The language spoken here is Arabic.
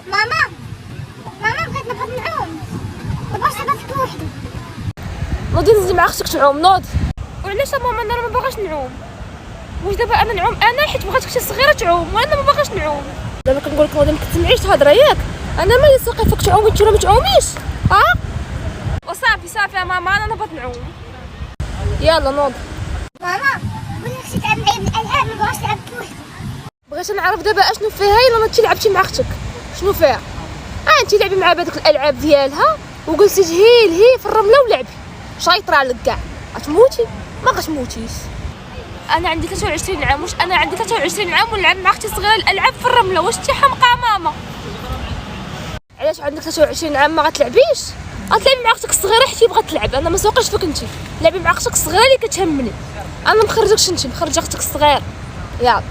ماما بغيت نبغي نعوم، مابغاش نبات بوحدي. نوضي نزلي مع اختك تعوم. نوض. وعلاش ماما انا ما باغاش نعوم؟ واش دابا انا نعوم انا حيت بغات اختي الصغيره تعوم وانا ما باغاش نعوم؟ دابا كنقول لك نوضي ما كتسمعيش الهضره ياك؟ انا مالي ساقي فيك تعومي انت ولا ما تعوميش؟ وصافي يا ماما انا نبغي نعوم. يلا نوض. ماما بغيت اختي تلعب معايا بالالعاب، مابغاش نلعب بوحدي. بغيت نعرف دابا اشنو فيها الا انت لعبتي مع اختك. شنو فيها؟ انت لعبي مع بهذوك الالعاب ديالها وقلتي هي في الرمله ولعبي. شايطره لك كاع غتموتي. ما غتموتيش. انا عندي 23 عام، واش انا عندي 23 عام ونلعب مع اختي الصغيره الالعاب في الرمله؟ واش انت حمقى ماما؟ علاش عندك 23 عام ما غتلعبيش؟ غتلعبي مع اختك الصغيره حيت بغات تلعب. انا ما سوقش فيك انت. لعبي مع اختك الصغيره اللي كتهمني. انا مخرجكش انت، مخرجه اختك الصغيره. يلا